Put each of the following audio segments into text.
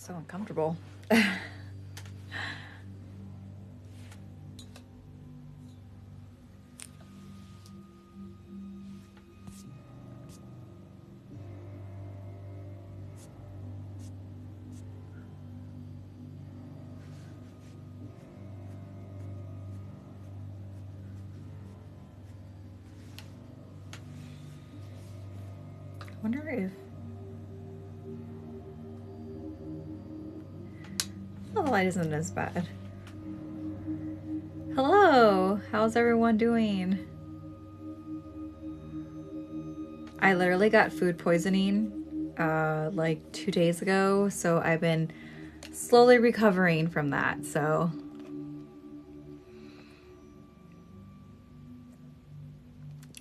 So uncomfortable. I wonder if... Oh, the light isn't as bad. Hello, how's everyone doing? I literally got food poisoning like 2 days ago, so I've been slowly recovering from that, so.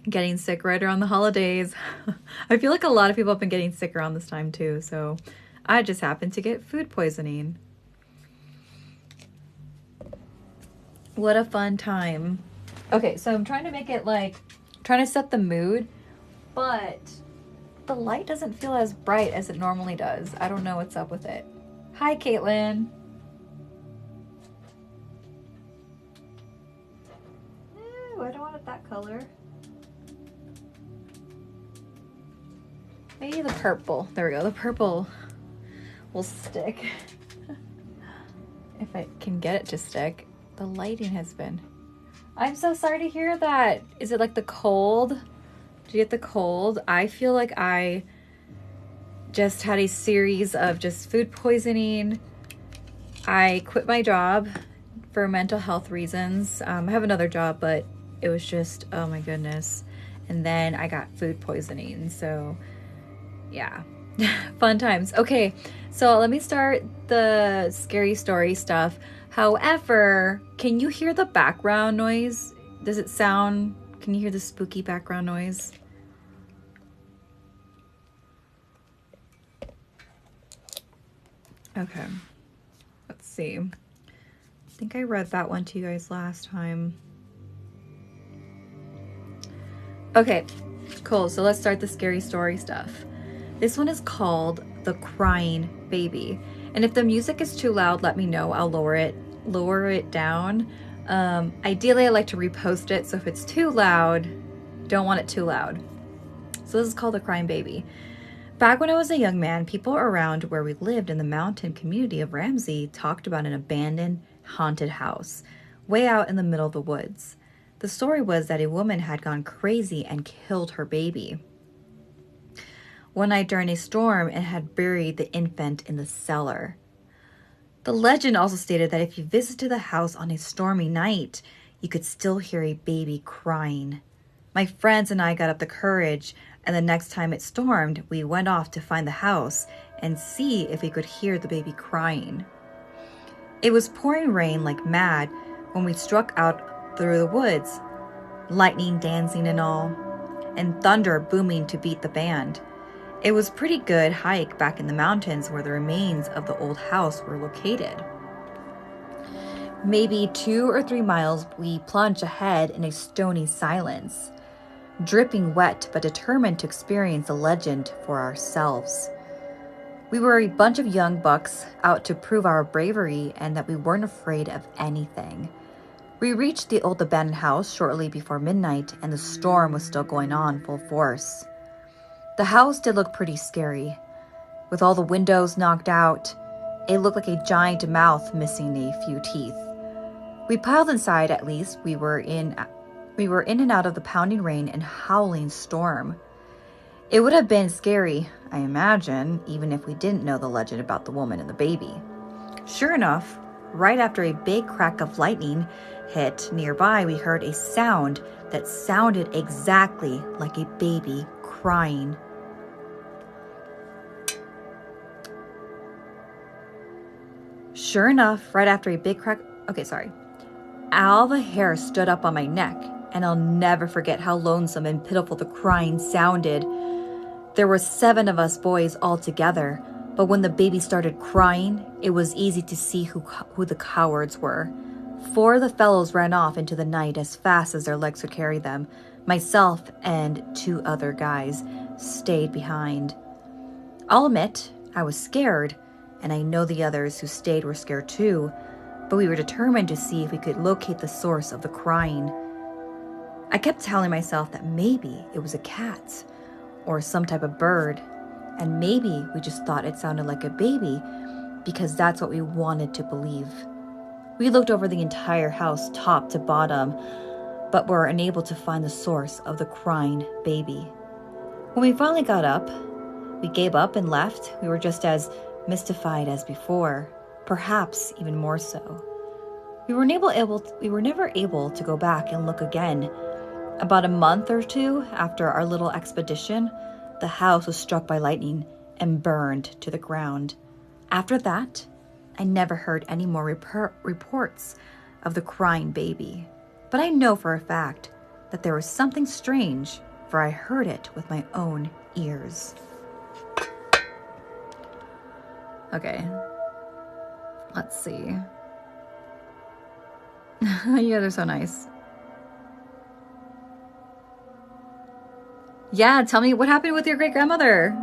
Getting sick right around the holidays. I feel like a lot of people have been getting sick around this time too, so I just happened to get food poisoning. What a fun time. Okay, so I'm trying to make it like, trying to set the mood, but the light doesn't feel as bright as it normally does. I don't know what's up with it. Hi, Caitlin. Ew, I don't want it that color. Maybe the purple. There we go. The purple will stick. If I can get it to stick. The lighting has been... I'm so sorry to hear that. Is it like the cold? Did you get the cold? I feel like I just had a series of just food poisoning. I quit my job for mental health reasons. I have another job, but it was just, oh my goodness. And then I got food poisoning. So yeah, fun times. Okay, so let me start the scary story stuff. However, can you hear the background noise? Does it sound, can you hear the spooky background noise? Okay, let's see. I think I read that one to you guys last time. Okay, cool. So let's start the scary story stuff. This one is called The Crying Baby. And if the music is too loud, let me know. I'll lower it down. Ideally, I like to repost it. So if it's too loud, don't want it too loud. So this is called The Crying Baby. Back when I was a young man, people around where we lived in the mountain community of Ramsey talked about an abandoned, haunted house way out in the middle of the woods. The story was that a woman had gone crazy and killed her baby one night during a storm and had buried the infant in the cellar. The legend also stated that if you visited the house on a stormy night, you could still hear a baby crying. My friends and I got up the courage, and the next time it stormed, we went off to find the house and see if we could hear the baby crying. It was pouring rain like mad when we struck out through the woods, lightning dancing and all, and thunder booming to beat the band. It was a pretty good hike back in the mountains where the remains of the old house were located. Maybe 2 or 3 miles, we plunged ahead in a stony silence, dripping wet but determined to experience the legend for ourselves. We were a bunch of young bucks out to prove our bravery and that we weren't afraid of anything. We reached the old abandoned house shortly before midnight, and the storm was still going on full force. The house did look pretty scary. With all the windows knocked out, it looked like a giant mouth missing a few teeth. We piled inside. At least we were in and out of the pounding rain and howling storm. It would have been scary, I imagine, even if we didn't know the legend about the woman and the baby. Sure enough, right after a big crack of lightning hit nearby, we heard a sound that sounded exactly like a baby crying. Sure enough, right after a big crack... Okay, sorry. All the hair stood up on my neck, and I'll never forget how lonesome and pitiful the crying sounded. There were 7 of us boys all together, but when the baby started crying, it was easy to see who the cowards were. 4 of the fellows ran off into the night as fast as their legs could carry them. Myself and 2 other guys stayed behind. I'll admit, I was scared, and I know the others who stayed were scared too, but we were determined to see if we could locate the source of the crying. I kept telling myself that maybe it was a cat or some type of bird, and maybe we just thought it sounded like a baby because that's what we wanted to believe. We looked over the entire house top to bottom, but were unable to find the source of the crying baby. When we finally got up, we gave up and left. We were just as mystified as before, perhaps even more so. We were never able to go back and look again. About a month or two after our little expedition, the house was struck by lightning and burned to the ground. After that, I never heard any more reports of the crying baby. But I know for a fact that there was something strange, for I heard it with my own ears. Okay, let's see. Yeah, they're so nice. Yeah, tell me what happened with your great-grandmother.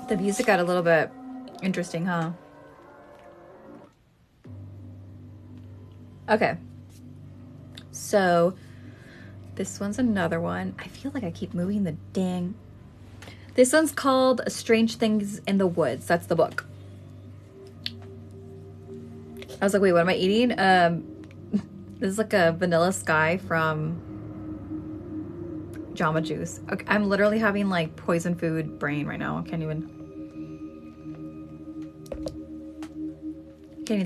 The music got a little bit interesting, huh? Okay. So, this one's another one. I feel like I keep moving the dang... This one's called Strange Things in the Woods. That's the book. I was like, wait, what am I eating? This is like a Vanilla Sky from Jamba Juice. Okay, I'm literally having like poison food brain right now. I can't even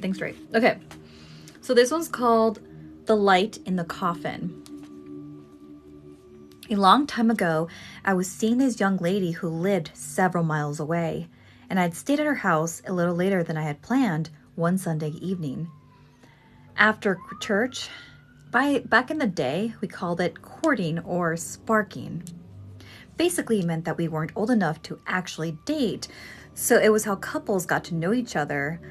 think straight. Okay, so this one's called The Light in the Coffin. A long time ago, I was seeing this young lady who lived several miles away, and I'd stayed at her house a little later than I had planned one Sunday evening. After church, back in the day, we called it courting or sparking. Basically, it meant that we weren't old enough to actually date, so it was how couples got to know each other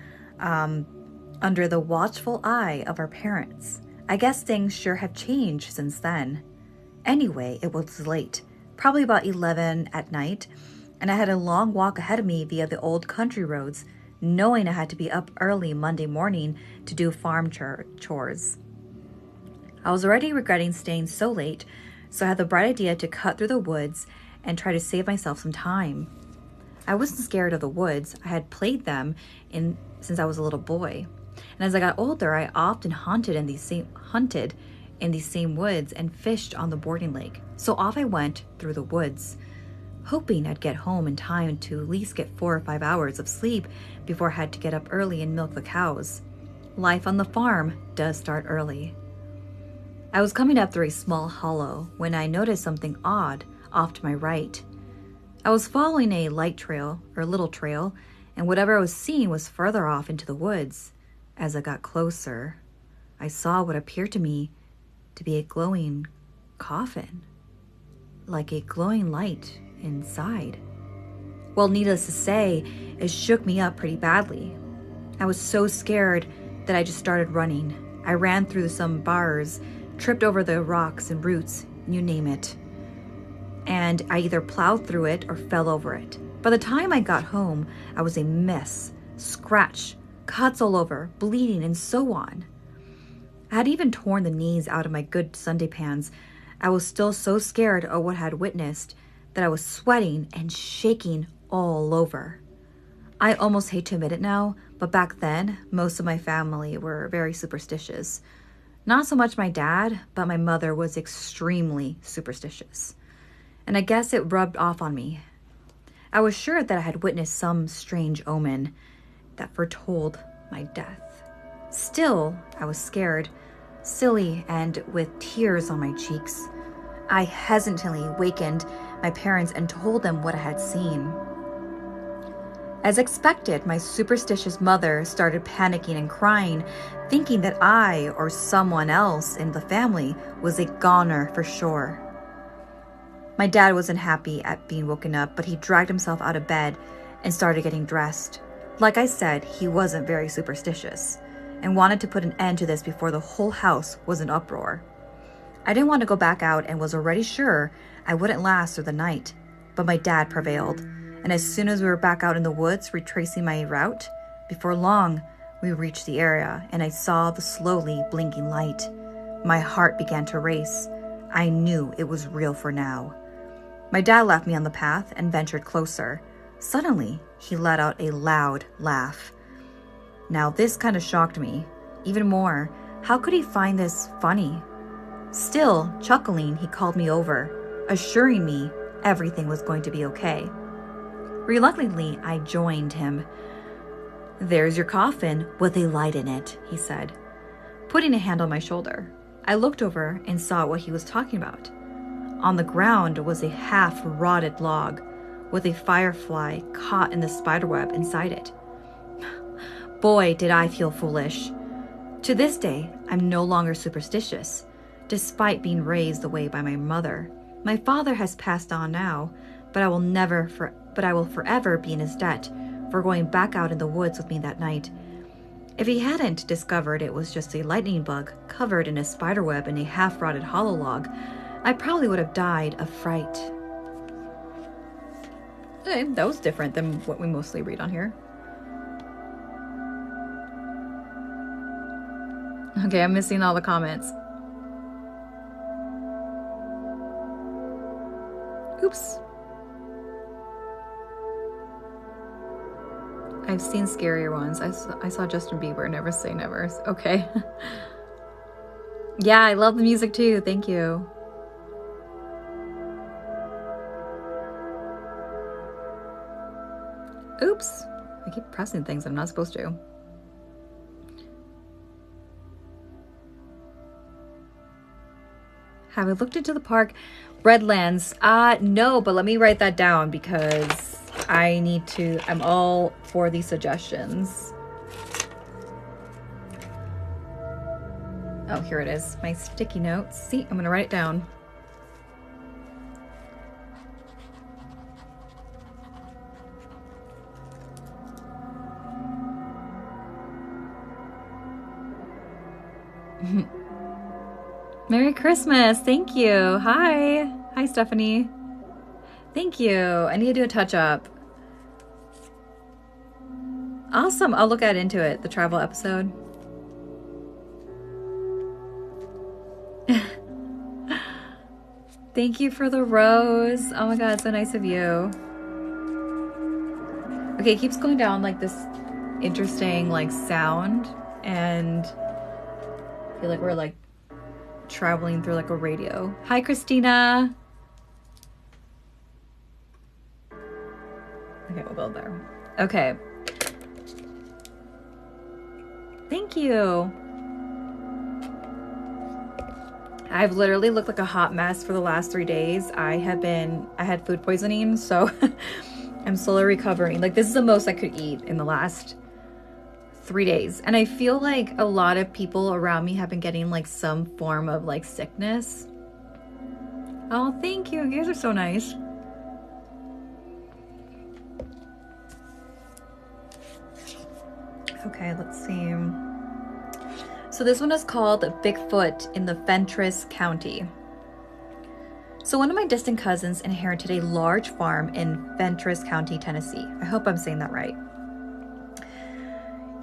under the watchful eye of our parents. I guess things sure have changed since then. Anyway, it was late, probably about 11 at night, and I had a long walk ahead of me via the old country roads, knowing I had to be up early Monday morning to do farm chores. I was already regretting staying so late, so I had the bright idea to cut through the woods and try to save myself some time. I wasn't scared of the woods. I had played them since I was a little boy. And as I got older, I often hunted in these same woods and fished on the boarding lake. So off I went through the woods, hoping I'd get home in time to at least get 4 or 5 hours of sleep before I had to get up early and milk the cows. Life on the farm does start early. I was coming up through a small hollow when I noticed something odd off to my right. I was following a little trail, and whatever I was seeing was further off into the woods. As I got closer, I saw what appeared to me to be a glowing coffin, like a glowing light inside. Well, needless to say, it shook me up pretty badly. I was so scared that I just started running. I ran through some bars, tripped over the rocks and roots, you name it. And I either plowed through it or fell over it. By the time I got home, I was a mess, scratch, cuts all over, bleeding, and so on. I had even torn the knees out of my good Sunday pants. I was still so scared of what I had witnessed that I was sweating and shaking all over. I almost hate to admit it now, but back then, most of my family were very superstitious. Not so much my dad, but my mother was extremely superstitious. And I guess it rubbed off on me. I was sure that I had witnessed some strange omen that foretold my death. Still, I was scared, silly, and with tears on my cheeks. I hesitantly wakened my parents and told them what I had seen. As expected, my superstitious mother started panicking and crying, thinking that I or someone else in the family was a goner for sure. My dad wasn't happy at being woken up, but he dragged himself out of bed and started getting dressed. Like I said, he wasn't very superstitious and wanted to put an end to this before the whole house was in uproar. I didn't want to go back out and was already sure I wouldn't last through the night, but my dad prevailed, and as soon as we were back out in the woods retracing my route, before long, we reached the area and I saw the slowly blinking light. My heart began to race. I knew it was real for now. My dad left me on the path and ventured closer. Suddenly, he let out a loud laugh. Now this kind of shocked me. Even more, how could he find this funny? Still chuckling, he called me over, assuring me everything was going to be okay. Reluctantly, I joined him. "There's your coffin with a light in it," he said, putting a hand on my shoulder. I looked over and saw what he was talking about. On the ground was a half-rotted log with a firefly caught in the spiderweb inside it. Boy, did I feel foolish. To this day, I'm no longer superstitious, despite being raised away by my mother. My father has passed on now, but I will forever be in his debt for going back out in the woods with me that night. If he hadn't discovered it was just a lightning bug covered in a spiderweb in a half-rotted hollow log, I probably would have died of fright. That was different than what we mostly read on here. Okay, I'm missing all the comments. Oops. I've seen scarier ones. I saw Justin Bieber, Never Say Never. Okay. Yeah, I love the music too. Thank you. Oops. I keep pressing things I'm not supposed to. Have I looked into the park? Redlands. No, but let me write that down because I need to. I'm all for these suggestions. Oh, here it is. My sticky notes. See, I'm going to write it down. Merry Christmas. Thank you. Hi. Hi, Stephanie. Thank you. I need to do a touch up. Awesome. I'll look into it. The travel episode. Thank you for the rose. Oh my God, so nice of you. Okay, it keeps going down like this interesting like sound, and I feel like we're like traveling through like a radio. Hi, Christina. Okay, we'll build there. Okay. Thank you. I've literally looked like a hot mess for the last 3 days. I had food poisoning, so I'm slowly recovering. Like, this is the most I could eat in the last 3 days. And I feel like a lot of people around me have been getting like some form of like sickness. Oh, thank you. You guys are so nice. Okay, let's see. So this one is called Bigfoot in the Fentress County. So one of my distant cousins inherited a large farm in Fentress County, Tennessee. I hope I'm saying that right.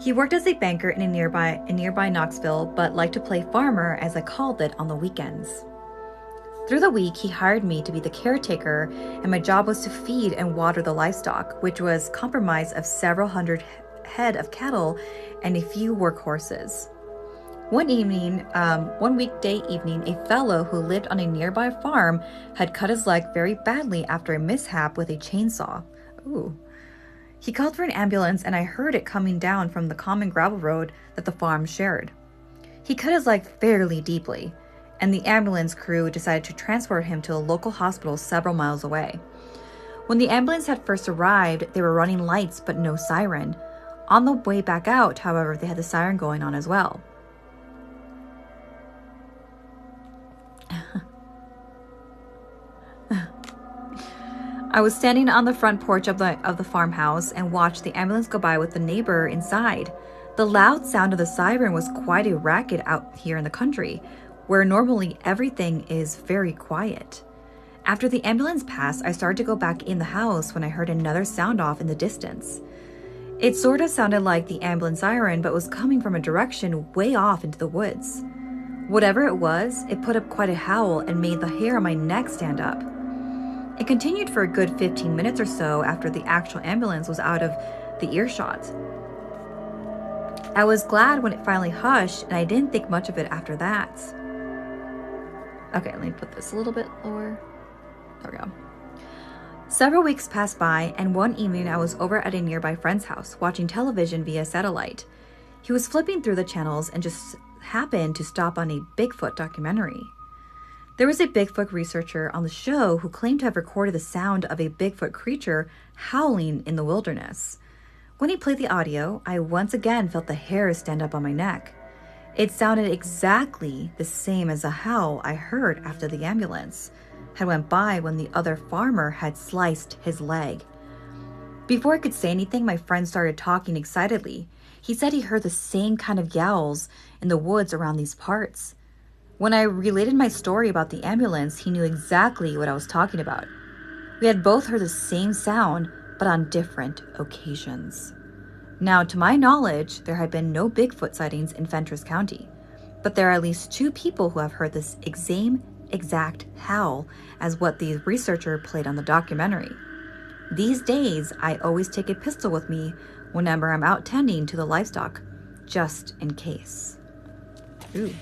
He worked as a banker in nearby Knoxville, but liked to play farmer, as I called it, on the weekends. Through the week, he hired me to be the caretaker, and my job was to feed and water the livestock, which was comprised of several hundred head of cattle and a few workhorses. One weekday evening, a fellow who lived on a nearby farm had cut his leg very badly after a mishap with a chainsaw. Ooh. He called for an ambulance, and I heard it coming down from the common gravel road that the farm shared. He cut his leg fairly deeply, and the ambulance crew decided to transport him to a local hospital several miles away. When the ambulance had first arrived, they were running lights but no siren. On the way back out, however, they had the siren going on as well. I was standing on the front porch of the farmhouse and watched the ambulance go by with the neighbor inside. The loud sound of the siren was quite a racket out here in the country. where normally everything is very quiet. After the ambulance passed, I started to go back in the house when I heard another sound off in the distance. It sort of sounded like the ambulance siren, but was coming from a direction way off into the woods. Whatever it was, it put up quite a howl and made the hair on my neck stand up. It continued for a good 15 minutes or so after the actual ambulance was out of the earshot. I was glad when it finally hushed, and I didn't think much of it after that. Okay, let me put this a little bit lower. There we go. Several weeks passed by, and one evening I was over at a nearby friend's house watching television via satellite. He was flipping through the channels and just happened to stop on a Bigfoot documentary. There was a Bigfoot researcher on the show who claimed to have recorded the sound of a Bigfoot creature howling in the wilderness. When he played the audio, I once again felt the hairs stand up on my neck. It sounded exactly the same as a howl I heard after the ambulance had went by when the other farmer had sliced his leg. Before I could say anything, my friend started talking excitedly. He said he heard the same kind of yowls in the woods around these parts. When I related my story about the ambulance, he knew exactly what I was talking about. We had both heard the same sound, but on different occasions. Now, to my knowledge, there had been no Bigfoot sightings in Fentress County, but there are at least 2 people who have heard this same exact howl as what the researcher played on the documentary. These days, I always take a pistol with me whenever I'm out tending to the livestock, just in case. Ooh.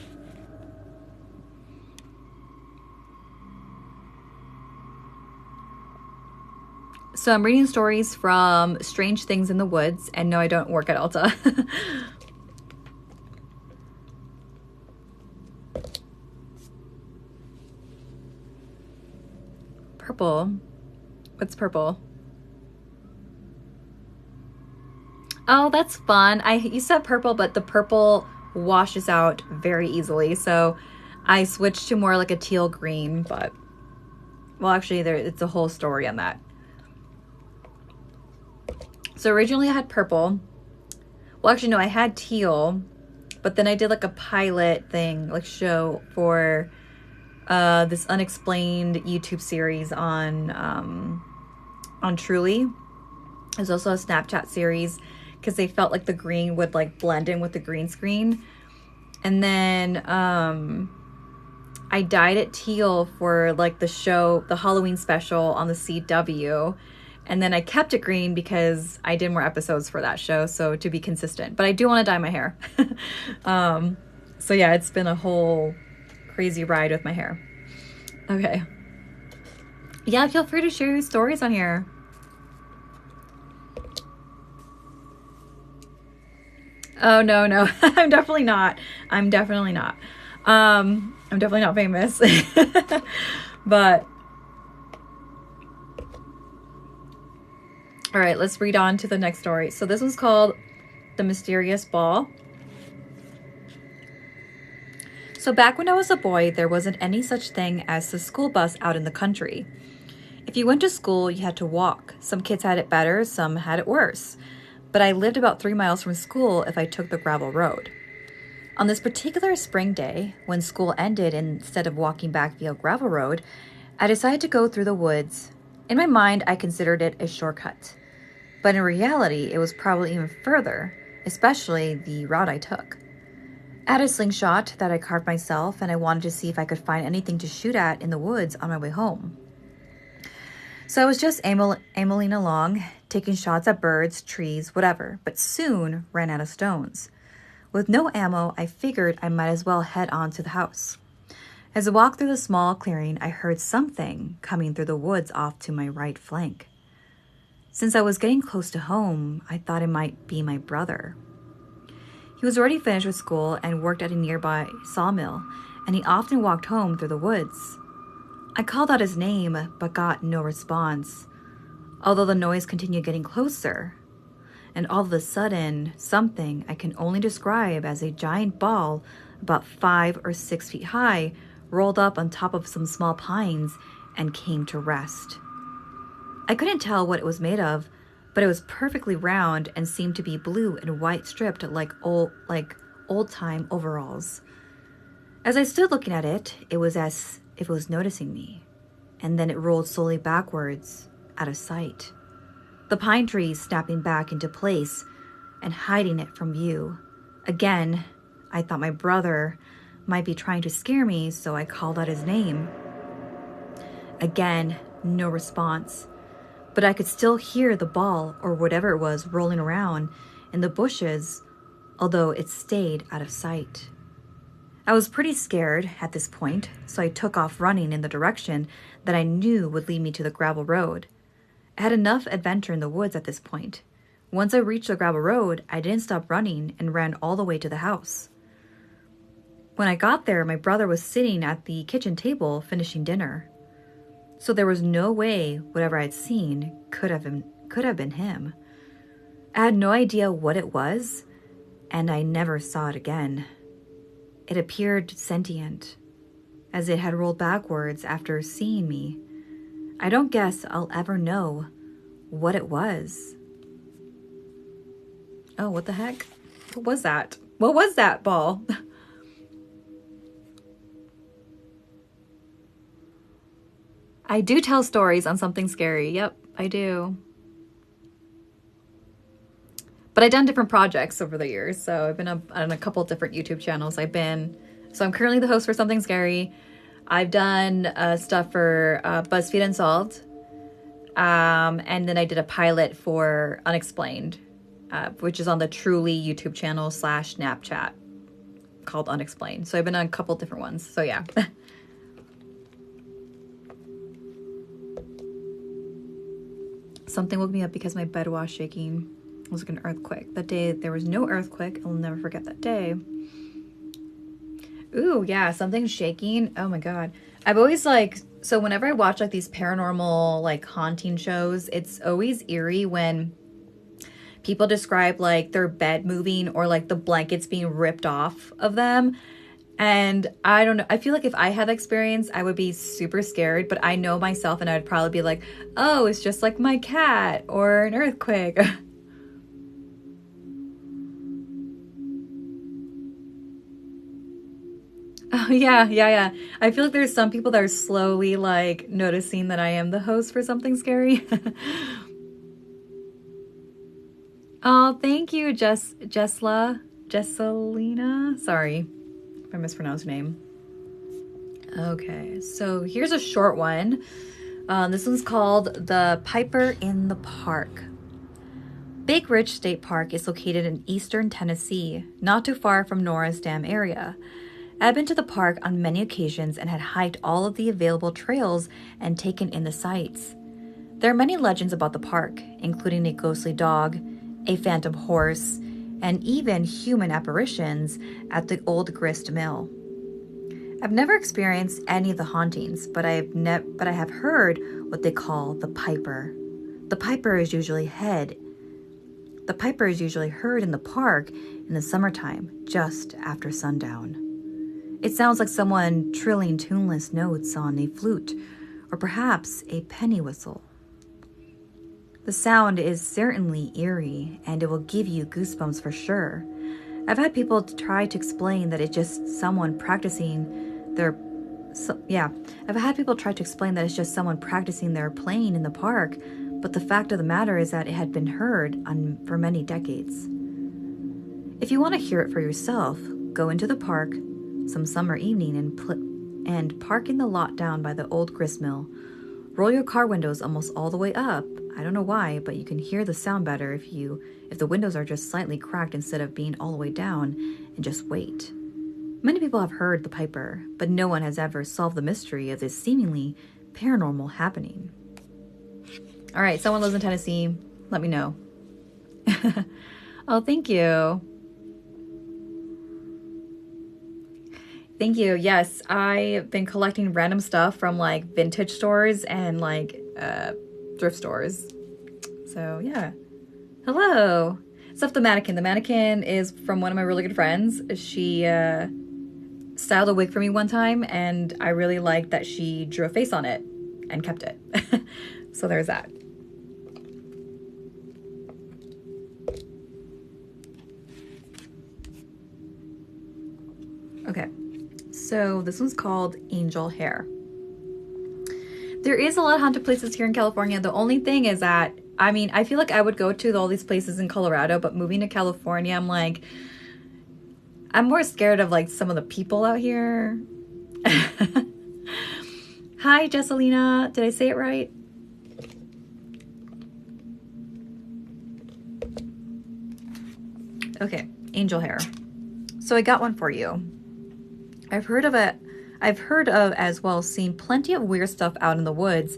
So I'm reading stories from Strange Things in the Woods, and no, I don't work at Ulta. Purple. What's purple? Oh, that's fun. You said purple, but the purple washes out very easily. So I switched to more like a teal green, but well, actually it's a whole story on that. So originally I had purple. Well, actually no, I had teal, but then I did like a pilot thing, like show for this unexplained YouTube series on Truly. There's also a Snapchat series because they felt like the green would like blend in with the green screen. And then I dyed it teal for like the show, the Halloween special on the CW. And then I kept it green because I did more episodes for that show, so to be consistent. But I do want to dye my hair. So yeah, it's been a whole crazy ride with my hair. Okay. Yeah, feel free to share your stories on here. Oh, no. I'm definitely not. I'm definitely not famous. But all right, let's read on to the next story. So this one's called The Mysterious Ball. So back when I was a boy, there wasn't any such thing as the school bus out in the country. If you went to school, you had to walk. Some kids had it better, some had it worse. But I lived about 3 miles from school if I took the gravel road. On this particular spring day, when school ended instead of walking back via gravel road, I decided to go through the woods. In my mind, I considered it a shortcut. But in reality, it was probably even further, especially the route I took. I had a slingshot that I carved myself, and I wanted to see if I could find anything to shoot at in the woods on my way home. So I was just ambling along, taking shots at birds, trees, whatever, but soon ran out of stones. With no ammo, I figured I might as well head on to the house. As I walked through the small clearing, I heard something coming through the woods off to my right flank. Since I was getting close to home, I thought it might be my brother. He was already finished with school and worked at a nearby sawmill, and he often walked home through the woods. I called out his name, but got no response, although the noise continued getting closer. And all of a sudden, something I can only describe as a giant ball about 5 or 6 feet high rolled up on top of some small pines and came to rest. I couldn't tell what it was made of, but it was perfectly round and seemed to be blue and white stripped like old-time overalls. As I stood looking at it, it was as if it was noticing me, and then it rolled slowly backwards, out of sight. The pine trees snapping back into place and hiding it from view. Again, I thought my brother might be trying to scare me, so I called out his name. Again, no response, but I could still hear the ball, or whatever it was, rolling around in the bushes, although it stayed out of sight. I was pretty scared at this point, so I took off running in the direction that I knew would lead me to the gravel road. I had enough adventure in the woods at this point. Once I reached the gravel road, I didn't stop running and ran all the way to the house. When I got there, my brother was sitting at the kitchen table finishing dinner. So there was no way whatever I'd seen could have been him. I had no idea what it was, and I never saw it again. It appeared sentient, as it had rolled backwards after seeing me. I don't guess I'll ever know what it was. Oh, what the heck? What was that? What was that ball? I do tell stories on Something Scary. Yep, I do. But I've done different projects over the years. So I've been on a couple different YouTube channels. So I'm currently the host for Something Scary. I've done stuff for BuzzFeed Unsolved. And then I did a pilot for Unexplained, which is on the Truly YouTube channel / Snapchat called Unexplained. So I've been on a couple different ones. So yeah. Something woke me up because my bed was shaking. It was like an earthquake. That day, there was no earthquake. I'll never forget that day. Ooh, yeah, something shaking. Oh my God. I've always so whenever I watch these paranormal, haunting shows, it's always eerie when people describe their bed moving or the blankets being ripped off of them. And I don't know, I feel like if I had that experience, I would be super scared, but I know myself and I would probably be like, oh, it's just like my cat or an earthquake. Oh, yeah. I feel like there's some people that are slowly noticing that I am the host for Something Scary. Oh, thank you, Jesselina. Sorry if I mispronounced your name. Okay, so here's a short one. This one's called The Piper in the Park. Big Ridge State Park is located in eastern Tennessee, not too far from Nora's Dam area. I've been to the park on many occasions and had hiked all of the available trails and taken in the sights. There are many legends about the park, including a ghostly dog, a phantom horse, and even human apparitions at the old grist mill. I've never experienced any of the hauntings, but I have heard what they call the piper. The piper is usually heard in the park in the summertime, just after sundown. It sounds like someone trilling tuneless notes on a flute, or perhaps a penny whistle. The sound is certainly eerie, and it will give you goosebumps for sure. I've had people try to explain that it's just someone practicing their playing in the park, but the fact of the matter is that it had been heard for many decades. If you want to hear it for yourself, go into the park some summer evening and park in the lot down by the old grist mill. Roll your car windows almost all the way up. I don't know why, but you can hear the sound better if the windows are just slightly cracked instead of being all the way down, and just wait. Many people have heard the piper, but no one has ever solved the mystery of this seemingly paranormal happening. All right, someone lives in Tennessee. Let me know. Oh, thank you. Thank you. Yes, I've been collecting random stuff from vintage stores and thrift stores. So yeah. Hello. Stuff the mannequin. The mannequin is from one of my really good friends. She styled a wig for me one time, and I really liked that she drew a face on it and kept it. So there's that. Okay. So this one's called Angel Hair. There is a lot of haunted places here in California. The only thing is that, I mean, I feel like I would go to all these places in Colorado, but moving to California, I'm like, I'm more scared of like some of the people out here. Hi, Jessalina. Did I say it right? Okay, angel hair. So I got one for you. I've heard of it. I've heard of as well seen plenty of weird stuff out in the woods,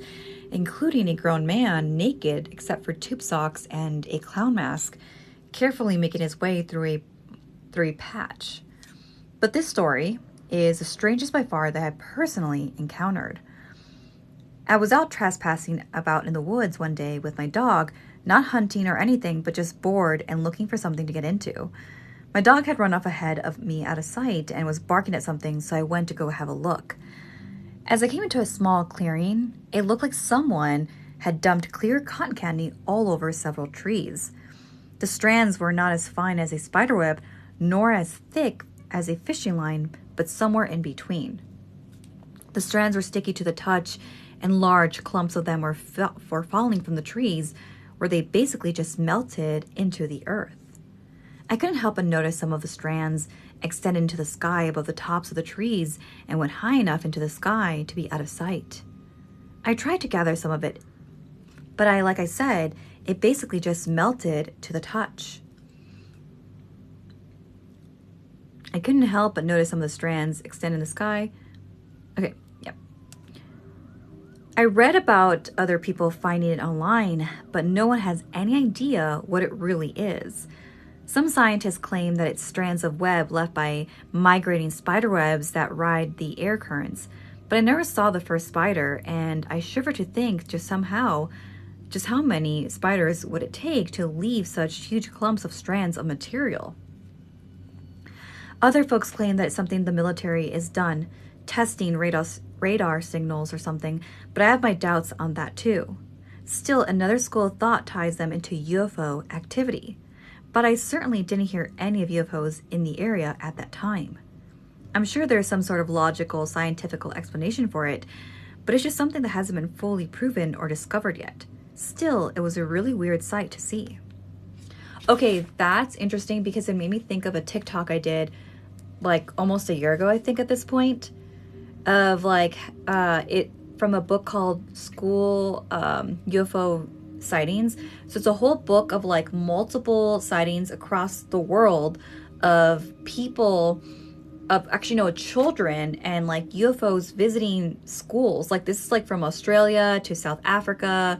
including a grown man naked except for tube socks and a clown mask, carefully making his way through a patch. But this story is the strangest by far that I've personally encountered. I was out trespassing about in the woods one day with my dog, not hunting or anything, but just bored and looking for something to get into. My dog had run off ahead of me out of sight and was barking at something, so I went to go have a look. As I came into a small clearing, it looked like someone had dumped clear cotton candy all over several trees. The strands were not as fine as a spiderweb, nor as thick as a fishing line, but somewhere in between. The strands were sticky to the touch, and large clumps of them were falling from the trees, where they basically just melted into the earth. I couldn't help but notice some of the strands extended into the sky above the tops of the trees and went high enough into the sky to be out of sight. I tried to gather some of it, but like I said, it basically just melted to the touch. I couldn't help but notice some of the strands extend in the sky. Okay, yeah. I read about other people finding it online, but no one has any idea what it really is. Some scientists claim that it's strands of web left by migrating spider webs that ride the air currents, but I never saw the first spider, and I shiver to think just how many spiders would it take to leave such huge clumps of strands of material. Other folks claim that it's something the military is done, testing radar signals or something, but I have my doubts on that too. Still, another school of thought ties them into UFO activity. But I certainly didn't hear any of UFOs in the area at that time. I'm sure there's some sort of logical, scientific explanation for it, but it's just something that hasn't been fully proven or discovered yet. Still, it was a really weird sight to see. Okay, that's interesting because it made me think of a TikTok I did like almost a year ago, I think at this point, of like it from a book called School UFO Sightings. So it's a whole book of like multiple sightings across the world of people, of actually no children, and like UFOs visiting schools. Like this is like from Australia to South Africa,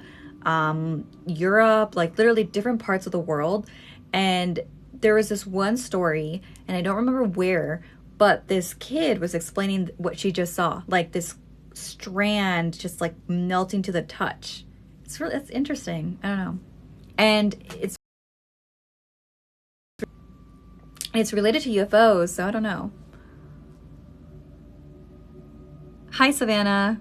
Europe, like literally different parts of the world. And there was this one story, and I don't remember where, but this kid was explaining what she just saw, like this strand just like melting to the touch. It's interesting. I don't know. And it's related to UFOs, so I don't know. Hi, Savannah.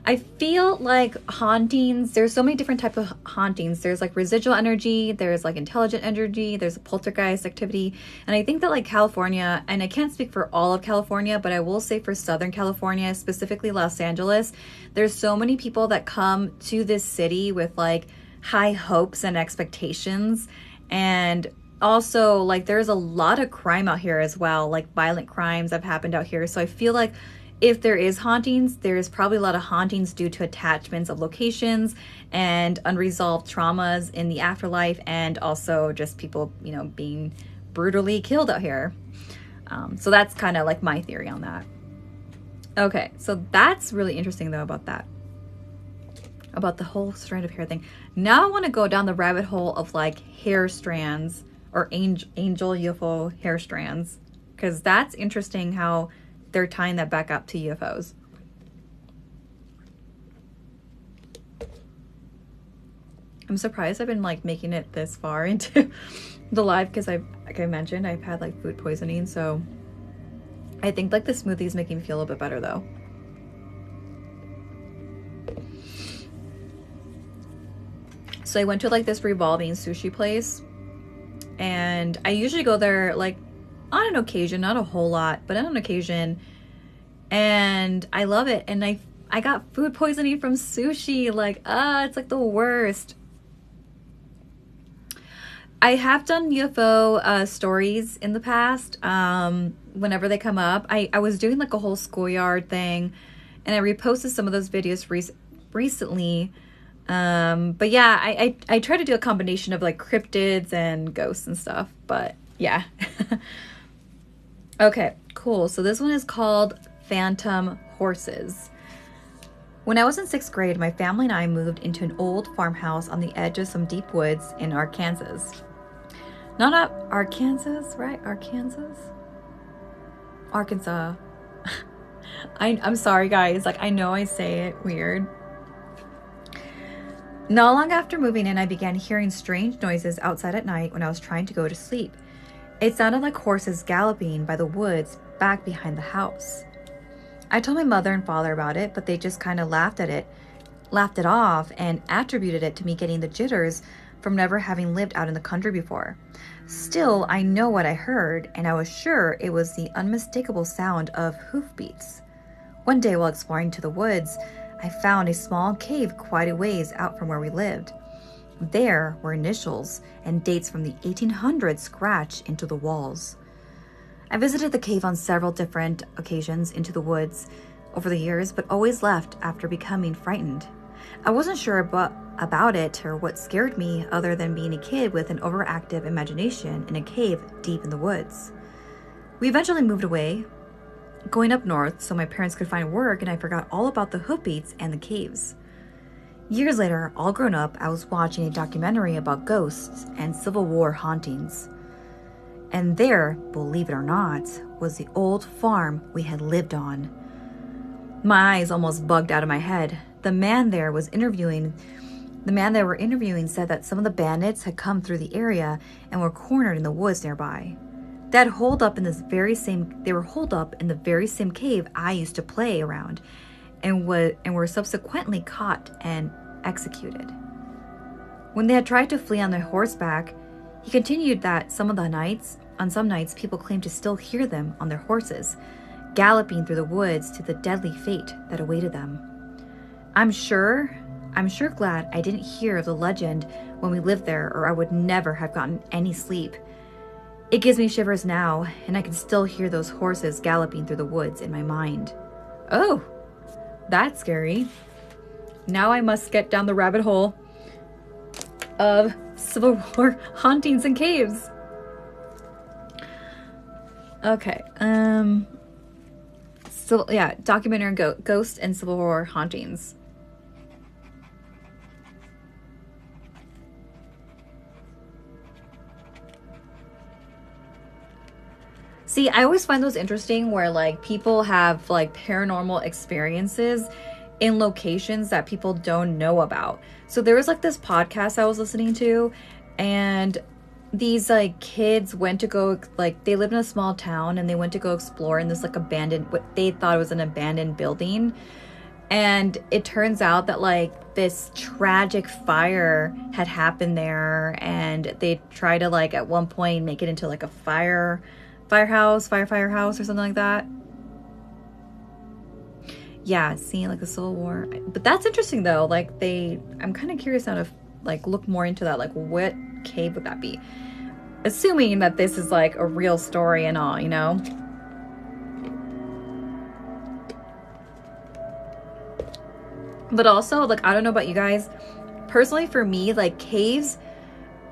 I feel like hauntings, there's so many different types of hauntings. There's like residual energy, there's like intelligent energy, there's a poltergeist activity. And I think that like California, and I can't speak for all of California, but I will say for Southern California, specifically Los Angeles, there's so many people that come to this city with like high hopes and expectations. And also like there's a lot of crime out here as well, like violent crimes have happened out here. So I feel like if there is hauntings, there's probably a lot of hauntings due to attachments of locations and unresolved traumas in the afterlife, and also just people, you know, being brutally killed out here. So that's kind of like my theory on that. Okay, so that's really interesting though about that. About the whole strand of hair thing. Now I want to go down the rabbit hole of like hair strands or angel UFO hair strands, because that's interesting how they're tying that back up to UFOs. I'm surprised I've been like making it this far into the live because like I mentioned, I've had like food poisoning, so I think like the smoothie is making me feel a little bit better though. So I went to like this revolving sushi place, and I usually go there like on an occasion, not a whole lot, but on an occasion, and I love it. And I got food poisoning from sushi. Like, it's like the worst. I have done UFO stories in the past. Whenever they come up, I was doing like a whole schoolyard thing, and I reposted some of those videos recently. But yeah, I try to do a combination of like cryptids and ghosts and stuff. But yeah. Okay, cool. So this one is called Phantom Horses. When I was in 6th grade, my family and I moved into an old farmhouse on the edge of some deep woods in Arkansas. Not Arkansas, right? Arkansas? Arkansas. I'm sorry, guys. Like, I know I say it weird. Not long after moving in, I began hearing strange noises outside at night when I was trying to go to sleep. It sounded like horses galloping by the woods back behind the house. I told my mother and father about it, but they just kind of laughed it off, and attributed it to me getting the jitters from never having lived out in the country before. Still, I know what I heard, and I was sure it was the unmistakable sound of hoofbeats. One day while exploring to the woods, I found a small cave quite a ways out from where we lived. There were initials and dates from the 1800s scratched into the walls. I visited the cave on several different occasions into the woods over the years, but always left after becoming frightened. I wasn't sure about it or what scared me, other than being a kid with an overactive imagination in a cave deep in the woods. We eventually moved away, going up north so my parents could find work, and I forgot all about the hoofbeats and the caves. Years later, all grown up, I was watching a documentary about ghosts and Civil War hauntings. And there, believe it or not, was the old farm we had lived on. My eyes almost bugged out of my head. The man they were interviewing said that some of the bandits had come through the area and were cornered in the woods nearby. They were holed up in the very same cave I used to play around, and were subsequently caught and executed. When they had tried to flee on their horseback, he continued that on some nights, people claimed to still hear them on their horses, galloping through the woods to the deadly fate that awaited them. I'm sure glad I didn't hear the legend when we lived there, or I would never have gotten any sleep. It gives me shivers now, and I can still hear those horses galloping through the woods in my mind. Oh, that's scary. Now I must get down the rabbit hole of Civil War hauntings and caves. Okay, so yeah, documentary Ghost and Civil War hauntings. See, I always find those interesting where like people have like paranormal experiences in locations that people don't know about. So there was like this podcast I was listening to, and these like kids went to go, like they lived in a small town and they went to go explore in this like abandoned, what they thought was an abandoned building. And it turns out that like this tragic fire had happened there, and they tried to like at one point make it into like a firehouse or something like that. Yeah, seeing like a Civil War. But that's interesting though. Like I'm kind of curious now to like look more into that. Like what cave would that be? Assuming that this is like a real story and all, you know? But also, like, I don't know about you guys. Personally, for me, like caves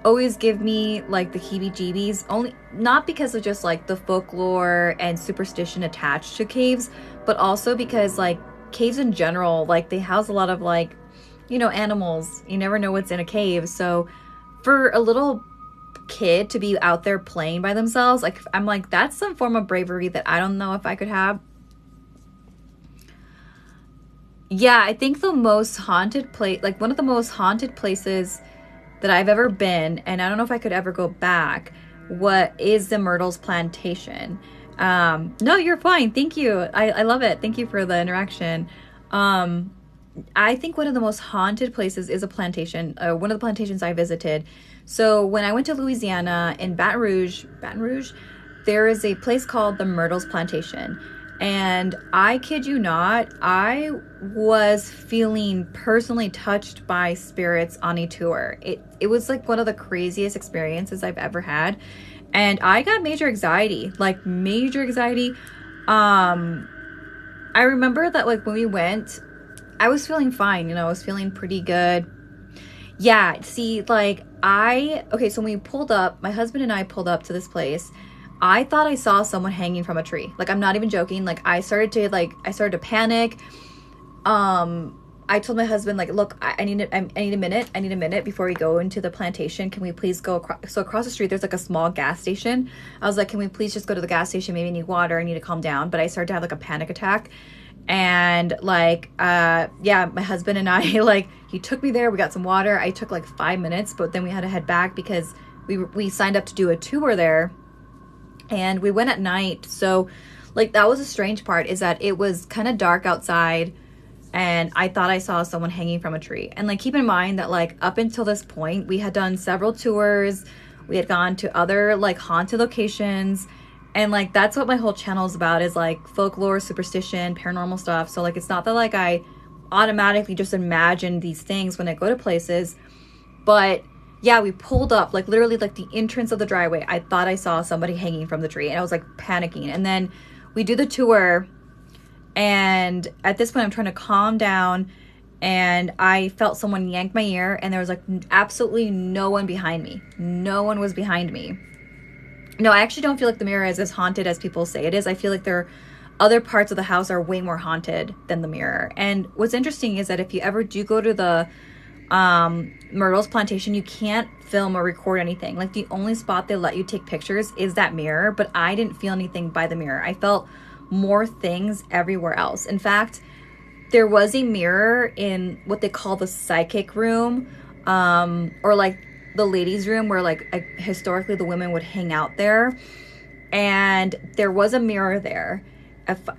always give me like the heebie-jeebies, only not because of just like the folklore and superstition attached to caves, but also because like caves in general, like they house a lot of like, you know, animals. You never know what's in a cave. So for a little kid to be out there playing by themselves, like I'm like, that's some form of bravery that I don't know if I could have. Yeah, I think the most haunted place, like one of the most haunted places that I've ever been, and I don't know if I could ever go back, what is the Myrtles Plantation. No, you're fine. Thank you. I love it. Thank you for the interaction. I think one of the most haunted places is a plantation, one of the plantations I visited. So when I went to Louisiana in Baton Rouge, there is a place called the Myrtles Plantation. And I kid you not, I was feeling personally touched by spirits on a tour. It was like one of the craziest experiences I've ever had. And I got major anxiety, like major anxiety. I remember that like when we went, I was feeling fine, you know, I was feeling pretty good. Yeah, see, like okay, so when we pulled up, my husband and I pulled up to this place. I thought I saw someone hanging from a tree. Like, I'm not even joking. Like, I started to panic. I told my husband, like, look, I need a minute before we go into the plantation. Can we please go across? So across the street, there's like a small gas station. I was like, can we please just go to the gas station? Maybe I need water. I need to calm down. But I started to have like a panic attack. And like, yeah, my husband and I, like, he took me there. We got some water. I took like 5 minutes, but then we had to head back because we signed up to do a tour there. And we went at night. So like, that was a strange part, is that it was kind of dark outside. And I thought I saw someone hanging from a tree. And like, keep in mind that like up until this point, we had done several tours. We had gone to other like haunted locations. And like, that's what my whole channel is about, is like folklore, superstition, paranormal stuff. So like, it's not that like I automatically just imagine these things when I go to places. But yeah, we pulled up, like literally like the entrance of the driveway. I thought I saw somebody hanging from the tree, and I was like panicking. And then we do the tour. And at this point, I'm trying to calm down, and I felt someone yank my ear, and there was like absolutely no one behind me. No one was behind me. No, I actually don't feel like the mirror is as haunted as people say it is. I feel like there are other parts of the house are way more haunted than the mirror. And what's interesting is that if you ever do go to the Myrtle's plantation, you can't film or record anything. Like, the only spot they let you take pictures is that mirror, but I didn't feel anything by the mirror. I felt more things everywhere else. In fact, there was a mirror in what they call the psychic room, or like the ladies' room, where like historically the women would hang out there. And there was a mirror there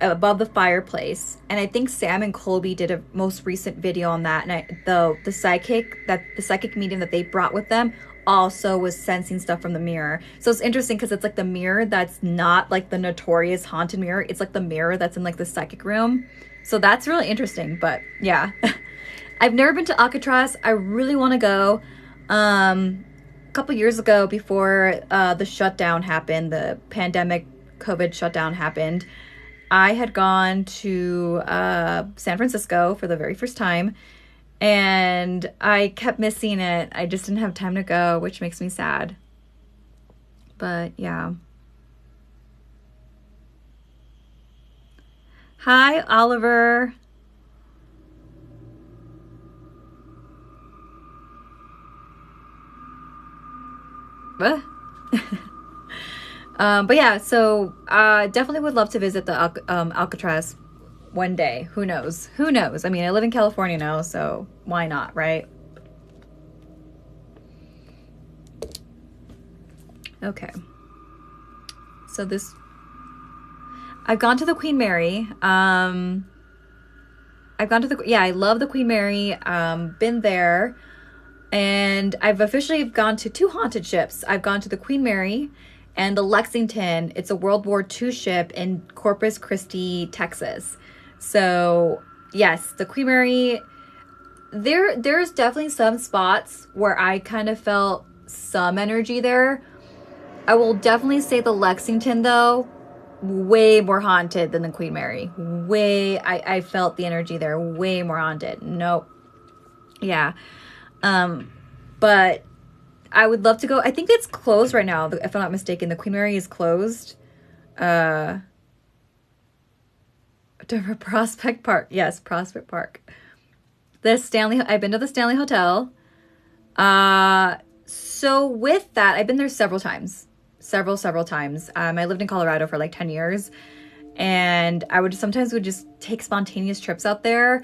above the fireplace. And I think Sam and Colby did a most recent video on that. And the psychic medium that they brought with them also was sensing stuff from the mirror. So it's interesting because it's like the mirror that's not like the notorious haunted mirror. It's like the mirror that's in like the psychic room. So that's really interesting. But yeah, I've never been to Alcatraz. I really want to go. A couple years ago, before the shutdown happened, the pandemic COVID shutdown happened, I had gone to San Francisco for the very first time, and I kept missing it. I just didn't have time to go, which makes me sad. But yeah. Hi, Oliver. What? But yeah, so definitely would love to visit the Alcatraz one day. Who knows? Who knows? I mean, I live in California now, so why not, right? Okay. So I've gone to the Queen Mary. I love the Queen Mary. Been there. And I've officially gone to 2 haunted ships. I've gone to the Queen Mary and the Lexington. It's a World War II ship in Corpus Christi, Texas. So yes, the Queen Mary, there's definitely some spots where I kind of felt some energy there. I will definitely say the Lexington, though, way more haunted than the Queen Mary. I felt the energy there way more haunted. Nope. Yeah. But I would love to go. I think it's closed right now, if I'm not mistaken. The Queen Mary is closed. Prospect Park. Yes, Prospect Park. I've been to the Stanley Hotel. So with that, I've been there several times. Several times. I lived in Colorado for like 10 years. And I would just take spontaneous trips out there.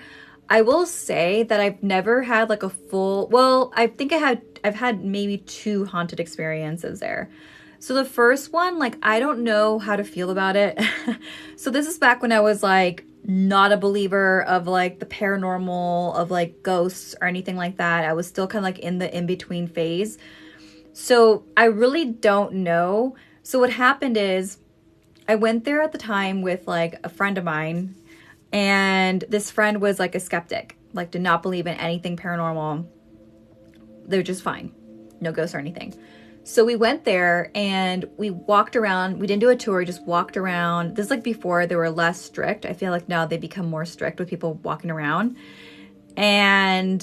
I will say that I've never had like I think I've had maybe 2 haunted experiences there. So the first one, like, I don't know how to feel about it. So this is back when I was like not a believer of like the paranormal, of like ghosts or anything like that. I was still kind of like in the in-between phase. So I really don't know. So what happened is, I went there at the time with like a friend of mine, and this friend was like a skeptic, like did not believe in anything paranormal. They're just fine. No ghosts or anything. So we went there and we walked around. We didn't do a tour, we just walked around. This is like before they were less strict. I feel like now they become more strict with people walking around. And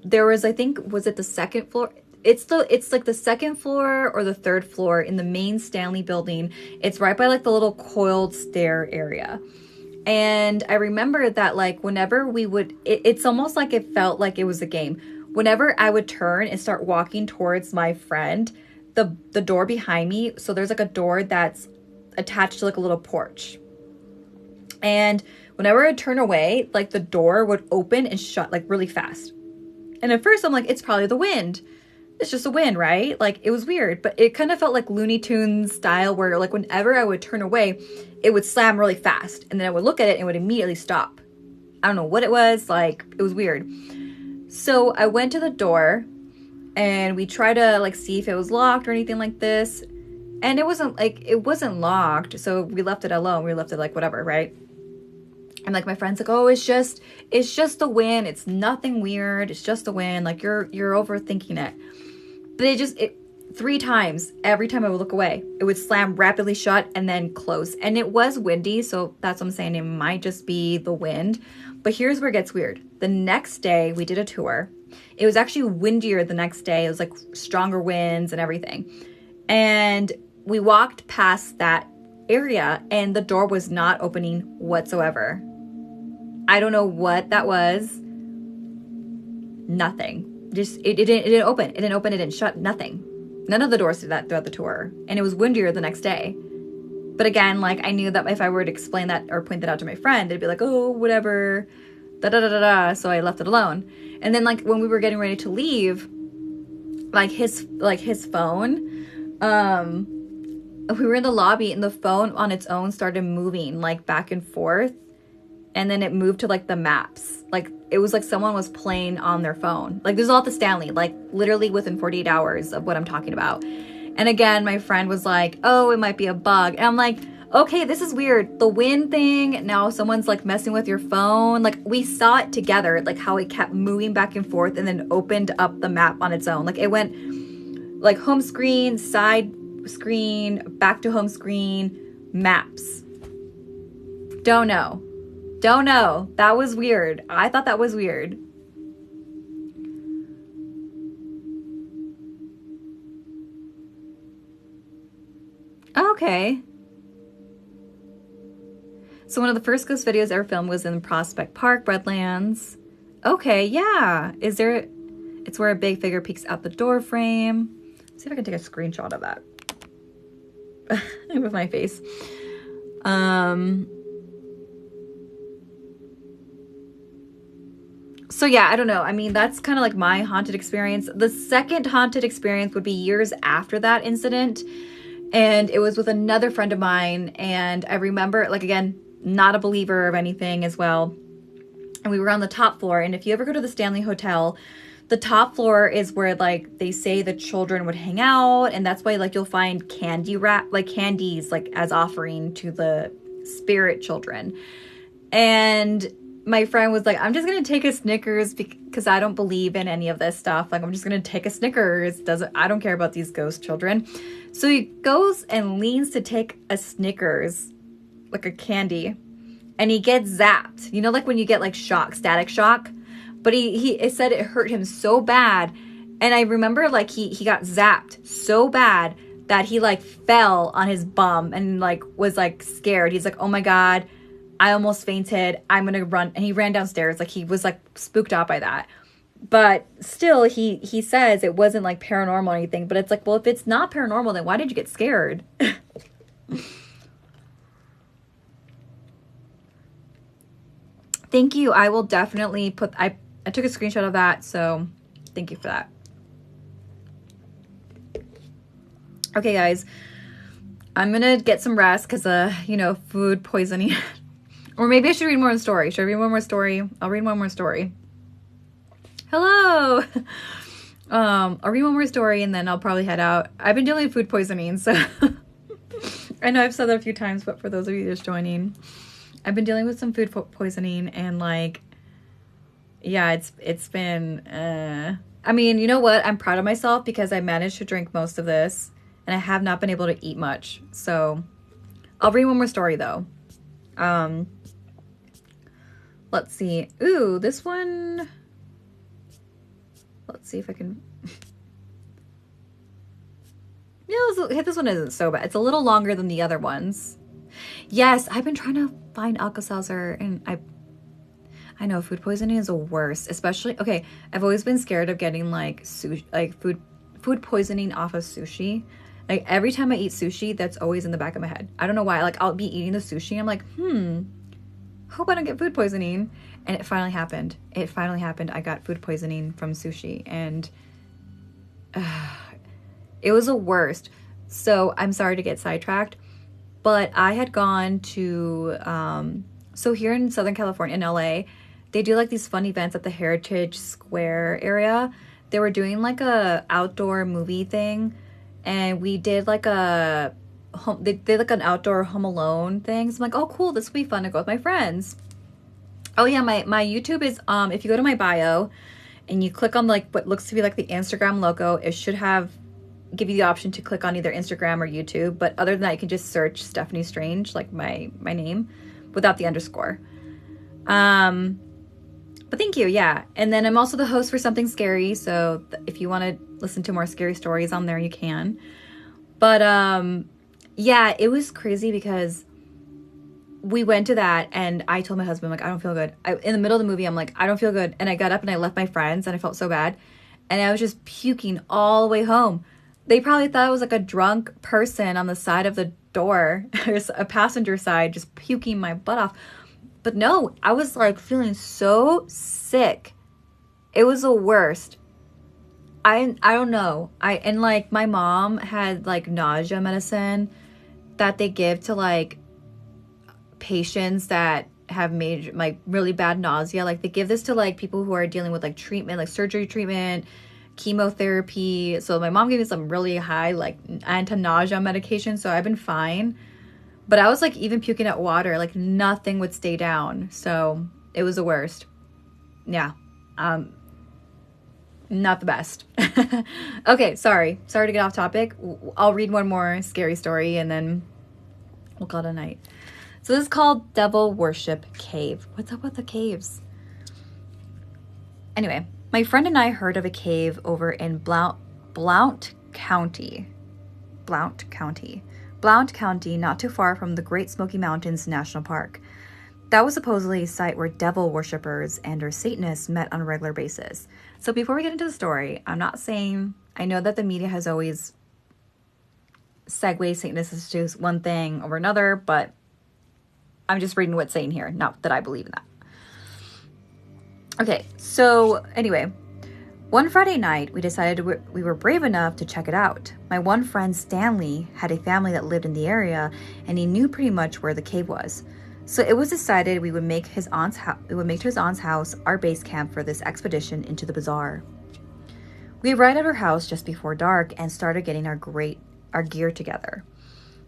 there was, I think, was it the second floor? It's like the second floor or the third floor in the main Stanley building. It's right by like the little coiled stair area. And I remember that like whenever we would, it's almost like it felt like it was a game. Whenever I would turn and start walking towards my friend, the door behind me, so there's like a door that's attached to like a little porch. And whenever I would turn away, like the door would open and shut like really fast. And at first I'm like, it's probably the wind. It's just a wind, right? Like it was weird, but it kind of felt like Looney Tunes style where like whenever I would turn away, it would slam really fast. And then I would look at it and it would immediately stop. I don't know what it was. Like it was weird. So I went to the door and we tried to like see if it was locked or anything like this. And it wasn't locked. So we left it alone. We left it like whatever, right? And like my friend's like, oh, it's just the wind. It's nothing weird. It's just the wind. Like you're overthinking it. But it 3 times, every time I would look away, it would slam rapidly shut and then close. And it was windy, so that's what I'm saying. It might just be the wind. But here's where it gets weird. The next day, we did a tour. It was actually windier the next day. It was like stronger winds and everything. And we walked past that area and the door was not opening whatsoever. I don't know what that was. Nothing. Just it didn't open. It didn't open. It didn't shut. Nothing. None of the doors did that throughout the tour. And it was windier the next day. But again, like I knew that if I were to explain that or point that out to my friend, they'd be like, oh, whatever. Da da da da da. So I left it alone. And then like when we were getting ready to leave, like his phone, we were in the lobby and the phone on its own started moving like back and forth. And then it moved to like the maps. Like it was like someone was playing on their phone. Like this is all at the Stanley, like literally within 48 hours of what I'm talking about. And again, my friend was like, oh, it might be a bug. And I'm like, okay, this is weird. The wind thing, now someone's like messing with your phone. Like we saw it together, like how it kept moving back and forth and then opened up the map on its own. Like it went like home screen, side screen, back to home screen, maps. Don't know. That was weird. I thought that was weird. Okay. So one of the first ghost videos ever filmed was in Prospect Park, Redlands. Okay, yeah. It's where a big figure peeks out the door frame. Let's see if I can take a screenshot of that. With my face. So yeah, I don't know. I mean, that's kind of like my haunted experience. The second haunted experience would be years after that incident. And it was with another friend of mine. And I remember, like, again, not a believer of anything as well. And we were on the top floor. And if you ever go to the Stanley Hotel, the top floor is where, like, they say the children would hang out. And that's why, like, you'll find candies, like, as offering to the spirit children. And my friend was like, I'm just going to take a Snickers because I don't believe in any of this stuff. Like, I'm just going to take a Snickers. I don't care about these ghost children. So he goes and leans to take a Snickers, like a candy, and he gets zapped. You know, like when you get like static shock, but it said it hurt him so bad. And I remember like he got zapped so bad that he like fell on his bum and like was like scared. He's like, oh my God, I almost fainted. I'm going to run. And he ran downstairs. Like he was like spooked out by that. But still, he says it wasn't like paranormal or anything. But it's like, well, if it's not paranormal, then why did you get scared? Thank you. I will definitely I took a screenshot of that. So thank you for that. Okay, guys. I'm going to get some rest because, food poisoning. Or maybe I should read more in story. Should I read one more story? I'll read one more story. Hello. I'll read one more story and then I'll probably head out. I've been dealing with food poisoning, so I know I've said that a few times, but for those of you just joining, I've been dealing with some food poisoning, and like, yeah, it's been, I mean, you know what? I'm proud of myself because I managed to drink most of this, and I have not been able to eat much. So I'll read one more story though. Let's see. Ooh, this one. Let's see if I can. Yeah, this one isn't so bad. It's a little longer than the other ones. Yes, I've been trying to find Alka-Seltzer, and I know food poisoning is the worst, especially, okay, I've always been scared of getting like sushi, like food poisoning off of sushi. Like every time I eat sushi, that's always in the back of my head. I don't know why. Like I'll be eating the sushi and I'm like, hope I don't get food poisoning. And it finally happened. It finally happened. I got food poisoning from sushi, and it was the worst. So I'm sorry to get sidetracked, but I had gone to, so here in Southern California, in LA, they do like these fun events at the Heritage Square area. They were doing like a outdoor movie thing, and we did like they did like an outdoor Home Alone thing. So I'm like, oh cool, this will be fun to go with my friends. Oh yeah, my YouTube is, if you go to my bio and you click on like what looks to be like the Instagram logo, it should give you the option to click on either Instagram or YouTube. But other than that, you can just search Stephanie Strange, like my name, without the underscore. But thank you, yeah. And then I'm also the host for Something Scary, so if you want to listen to more scary stories on there, you can. But yeah, it was crazy because we went to that, and I told my husband, like, I don't feel good. In the middle of the movie, I'm like, I don't feel good. And I got up and I left my friends, and I felt so bad. And I was just puking all the way home. They probably thought I was like a drunk person on the side of the door, a passenger side, just puking my butt off. But no, I was like feeling so sick. It was the worst. I don't know. And like my mom had like nausea medicine that they give to like patients that have major, like really bad nausea. Like they give this to like people who are dealing with like treatment, like surgery treatment, chemotherapy. So my mom gave me some really high like anti-nausea medication, so I've been fine. But I was like even puking out water, like nothing would stay down. So it was the worst. Yeah. Not the best. Okay, sorry to get off topic. I'll read one more scary story and then we'll call it a night. So this is called Devil Worship Cave. What's up with the caves? Anyway, my friend and I heard of a cave over in Blount County, not too far from the Great Smoky Mountains National Park. That was supposedly a site where devil worshippers and or Satanists met on a regular basis. So before we get into the story, I'm not saying, I know that the media has always segued Satanists to one thing over another, but I'm just reading what's saying here, not that I believe in that. Okay, so anyway, one Friday night, we decided we were brave enough to check it out. My one friend, Stanley, had a family that lived in the area, and he knew pretty much where the cave was. So it was decided we would make to his aunt's house our base camp for this expedition into the bazaar. We arrived at her house just before dark and started getting our gear together.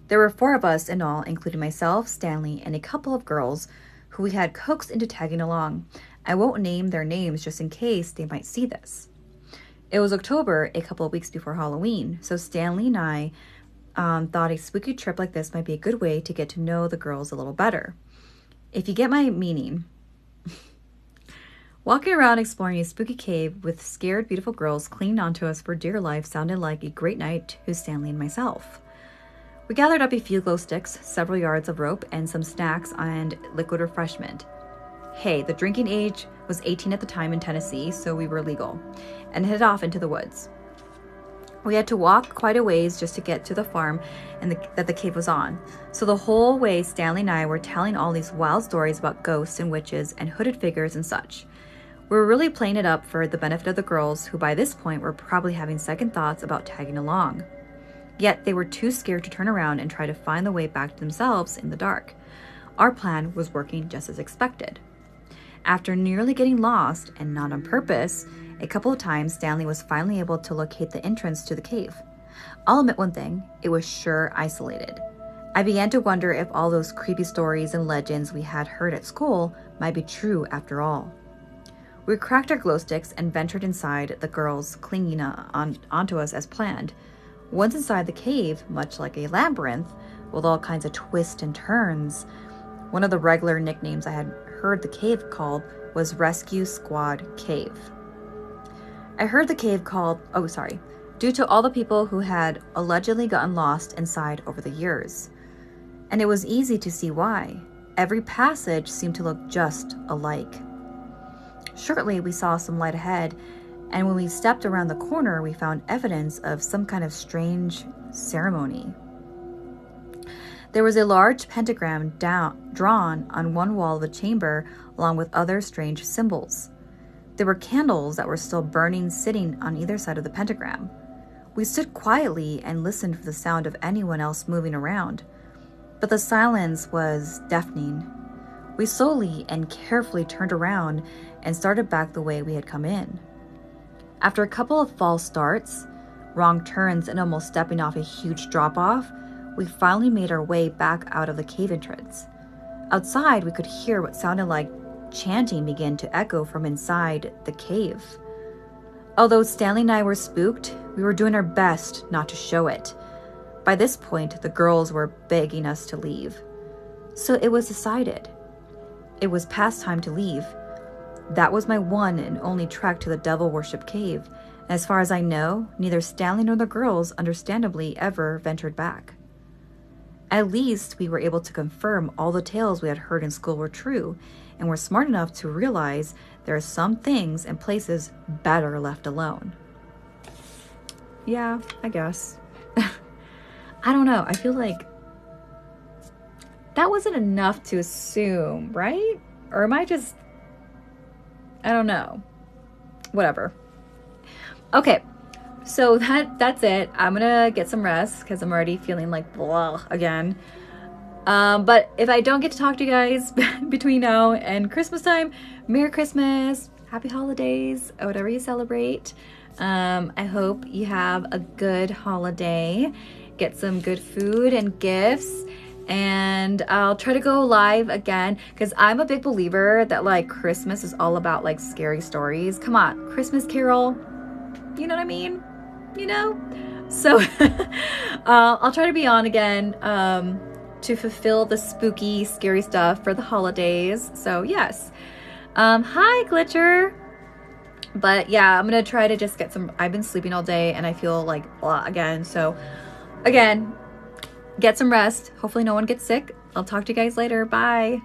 There were 4 of us in all, including myself, Stanley, and a couple of girls who we had coaxed into tagging along. I won't name their names just in case they might see this. It was October, a couple of weeks before Halloween, so Stanley and I thought a spooky trip like this might be a good way to get to know the girls a little better. If you get my meaning. Walking around exploring a spooky cave with scared, beautiful girls clinging onto us for dear life sounded like a great night to Stanley and myself. We gathered up a few glow sticks, several yards of rope, and some snacks and liquid refreshment. Hey, the drinking age was 18 at the time in Tennessee, so we were legal, and headed off into the woods. We had to walk quite a ways just to get to the farm that the cave was on. So the whole way, Stanley and I were telling all these wild stories about ghosts and witches and hooded figures and such. We were really playing it up for the benefit of the girls, who by this point were probably having second thoughts about tagging along. Yet they were too scared to turn around and try to find the way back to themselves in the dark. Our plan was working just as expected. After nearly getting lost, and not on purpose, a couple of times Stanley was finally able to locate the entrance to the cave. I'll admit one thing, it was sure isolated. I began to wonder if all those creepy stories and legends we had heard at school might be true after all. We cracked our glow sticks and ventured inside, the girls clinging onto us as planned. Once inside the cave, much like a labyrinth, with all kinds of twists and turns, one of the regular nicknames I had heard the cave called was Rescue Squad Cave. I heard the cave called, due to all the people who had allegedly gotten lost inside over the years. And it was easy to see why. Every passage seemed to look just alike. Shortly, we saw some light ahead, and when we stepped around the corner, we found evidence of some kind of strange ceremony. There was a large pentagram drawn on one wall of the chamber, along with other strange symbols. There were candles that were still burning sitting on either side of the pentagram. We stood quietly and listened for the sound of anyone else moving around, but the silence was deafening. We slowly and carefully turned around and started back the way we had come in. After a couple of false starts, wrong turns, and almost stepping off a huge drop-off, we finally made our way back out of the cave entrance. Outside, we could hear what sounded like chanting begin to echo from inside the cave. Although Stanley and I were spooked, we were doing our best not to show it. By this point, the girls were begging us to leave. So it was decided. It was past time to leave. That was my one and only trek to the Devil Worship Cave, and as far as I know, neither Stanley nor the girls understandably ever ventured back. At least we were able to confirm all the tales we had heard in school were true, and were smart enough to realize there are some things and places better left alone. Yeah, I guess. I don't know. I feel like that wasn't enough to assume, right? Or am I just... I don't know. Whatever. Okay, so that's it. I'm gonna get some rest because I'm already feeling like blah again. But if I don't get to talk to you guys between now and Christmas time, Merry Christmas, Happy Holidays, or whatever you celebrate. I hope you have a good holiday. Get some good food and gifts. And I'll try to go live again because I'm a big believer that like Christmas is all about like scary stories. Come on, Christmas Carol. You know what I mean? You know? So I'll try to be on again to fulfill the spooky, scary stuff for the holidays. So yes. Hi, Glitcher. But yeah, I'm going to try to just get some... I've been sleeping all day and I feel like blah again. So again... Get some rest. Hopefully no one gets sick. I'll talk to you guys later. Bye.